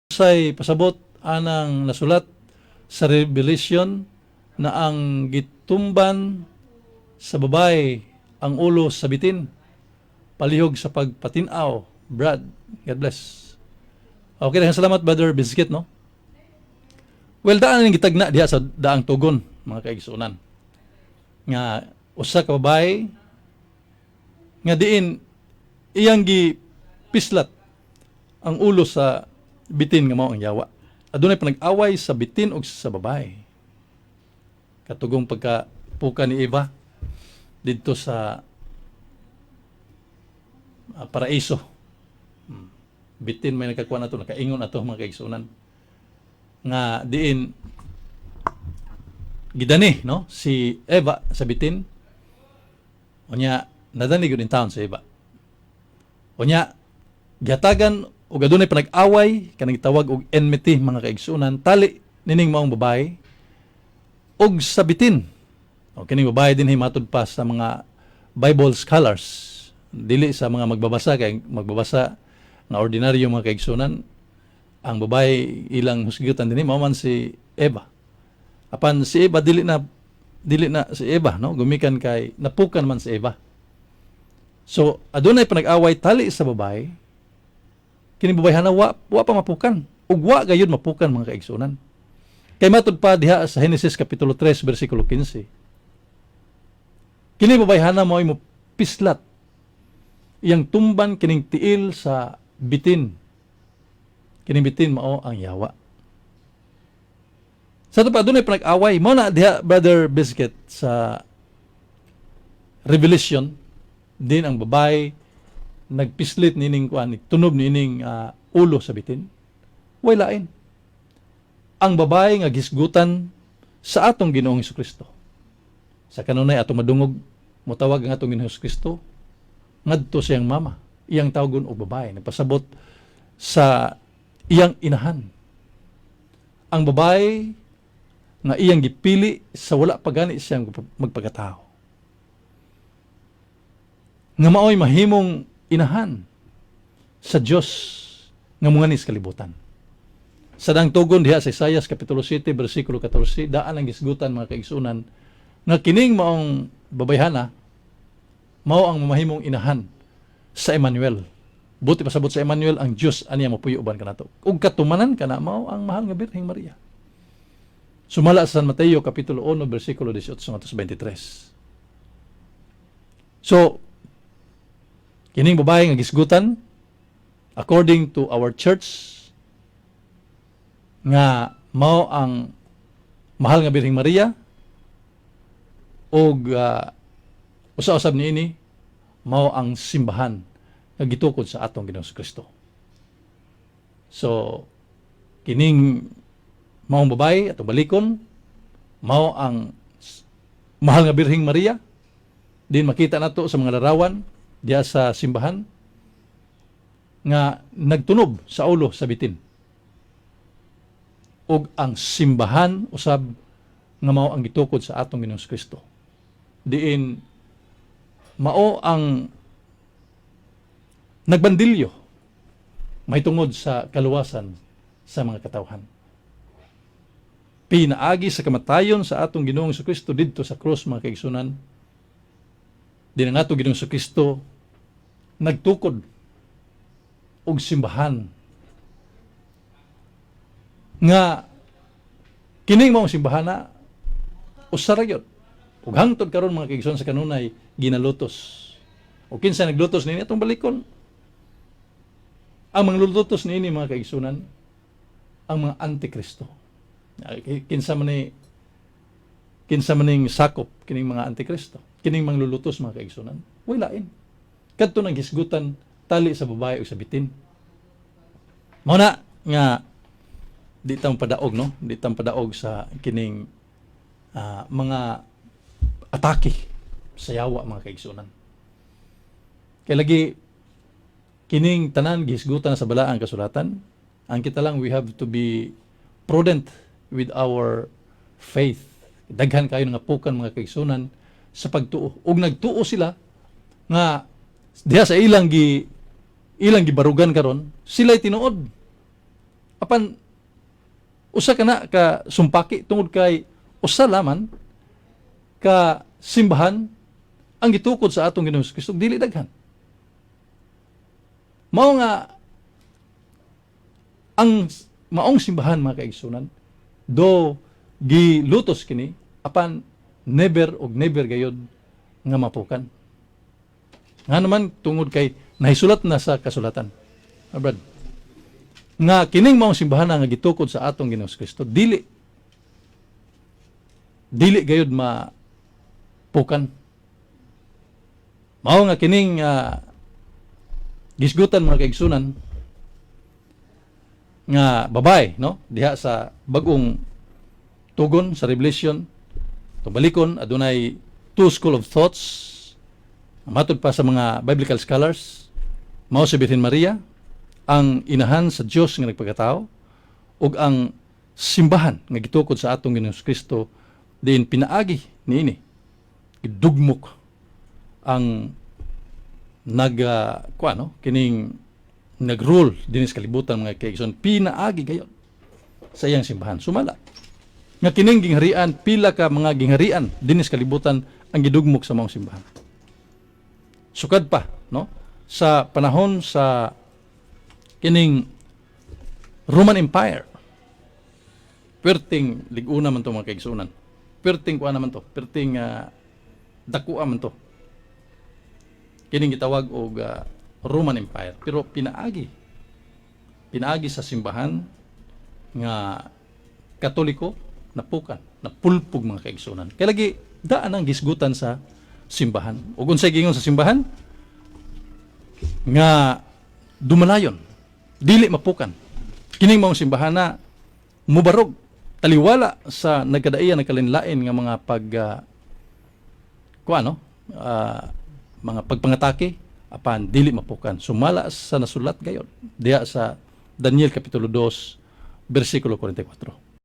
say pasabot anang nasulat sa Revelation na ang gitumban sa babae ang ulo sa bitin palihog sa pagpatinaw. Brad, God bless. Okay, salamat Brother Biscuit, no? Well, daan ang gitagna diha sa daang tugon, mga kaigsunan. Nga usa ka babae nga diin iyang gipislat ang ulo sa bitin nga mao ang yawa. Adunay panag-away sa bitin ug sa babae. Katugong pagkapuka ni Eva didto sa paraiso. Bitin may nakakuha nato, nakaingon ato mga kaigsunan. Nga diin gidani, no? Si Eva sa bitin. Unya nadani gyud in town si Eva. Unya gihatagan ug adunay panag-away kanang gitawag og enmity mga kaigsunan tali nining maong babae ug sa bitin. O kining babae din himatod pa sa mga Bible scholars, dili sa mga magbabasa kay magbabasa nga ordinaryo mga kaigsunan, ang babae ilang husgutan dinhi mao man si Eva. Apan si Eva dili na si Eva, no, gumikan kay napukan man si Eva. So adunay panag-away tali sa babae, kini babayhana wa pa mapukan ug wa gayud mapukan mga kaigsunan. Kay matud pa diha sa Genesis kapitulo 3 bersikulo 15. Kini babayhana mao mo pislat iyang tumban kining tiil sa bitin. Kining bitin mao ang yawa. Sa to pa dunay panag-away mao na diha Brother Biscuit sa Revelation din ang babae nagpislit nining kuan, tunob nining ulo sa bitin. Way lain. Ang babae nga gisgutan sa atong Ginoong Hesukristo. Sa kanunay atong madungog motawag ang atong Ginoong Hesukristo ngadto siyang mama. Iyang tawgon og babae, nagpasabot sa iyang inahan. Ang babae nga iyang gipili sa wala pa gani siyang magpagkatao. Nga maoy mahimong inahan sa Dios nga munganis kalibutan. Sa dang tugon diha sa Isaiah kapitulo 7 bersikulo 14, daan ang gisgutan mga kaigsunan nga kining maong babayhana mao ang mamahimong inahan sa Emmanuel. Buti pasabot sa Emmanuel ang Dios aniya mapuyo-uban kanato. Ug katumanan kana mao ang mahal nga Birheng Maria. Sumala sa San Mateo kapitulo 1 bersikulo 18 hangtod 23. So kining babae nga gisgutan according to our church nga mao ang mahal nga Birheng Maria ug usa-usab niini mao ang simbahan nga gitukod sa atong Ginoong Kristo. So kining maong babae atong balikon mao ang mahal nga Birheng Maria. Din makita nato sa mga larawan diya sa simbahan nga nagtunob sa ulo sa bitin. Ug ang simbahan usab nga mao ang gitukod sa atong Ginoong Kristo. Diin mao ang nagbandilyo mahitungod sa kaluwasan sa mga katawhan. Pinaagi sa kamatayon sa atong Ginoong Kristo didto sa krus mga kaigsunan. Din ang atong Ginoong Kristo nagtukod og simbahan nga kining maong simbahana usa ra gyud ug hangtod karon mga kaigsunan sa kanunay ginalutos. O kinsa naglutos niini atong balikon? Ang mga lutos niini mga kaigsunan ang mga antikristo. Kinsa man ning sakop kining mga antikristo, kining mga lulutos mga kaigsunan. Way lain. Kadto nang hisgutan tali sa babae o sa bitin. Mao na nga di tang padaog, no? Di tang padaog sa kining mga atake sa yawa mga kaigsunan. Kay lagi kining tanan gihisgutan sa balaang kasulatan, ang kita lang we have to be prudent with our faith. Daghan kayo nga pukan mga kaigsunan sa pagtuo. Ug nagtuo sila nga diha sa ilang gibarugan karon, sila'y tinuod apan usa ka na ka sumpaki tungod kay usa laman ka simbahan ang gitukod sa atong Ginoong Kristo dili daghan. Mao nga ang maong simbahan mga kaigsunan do gilutos kini apan never og never gayud nga mapukan. Nga naman tungod kay nahisulat na sa kasulatan. Brad, nga kining maong simbahan nga gitukod sa atong Ginoong Kristo dili gayud mapukan. Mao nga kining gisgutan mga kaigsunan nga babay, no, diha sa bagong tugon sa Revelation tubalikon adunay two school of thoughts matod pa sa mga biblical scholars. Mao si Birhen Maria ang inahan sa Dios nga nagpakatao ug ang simbahan nga gitukod sa atong Ginoong Kristo diin pinaagi niini idugmok ang kining nagrule dinis kalibutan mga kaigsoon pinaagi gayud sa iyang simbahan. Sumala nga kining gingharian pila ka mga gingharian dinis kalibutan ang gidugmok sa maong simbahan. Sukad pa, no, sa panahon sa kining Roman Empire, perting liguna man to mga kaigsunan, perting kuan naman to, perting dakua man to, kining gitawag og Roman Empire, pero pinaagi sa simbahan nga Katoliko napukan, napulpog mga kaigsunan. Kaya lagi daan ang gisgutan sa simbahan. Ug unsay gingon sa simbahan nga dumalayon, dili mapukan. Kining maong simbahan na mubarog taliwala sa nagkadaiya nagkalinlain nga mga mga pagpangatake apan dili mapukan. Sumala sa nasulat gayon diha sa Daniel kapitulo 2 bersikulo 44.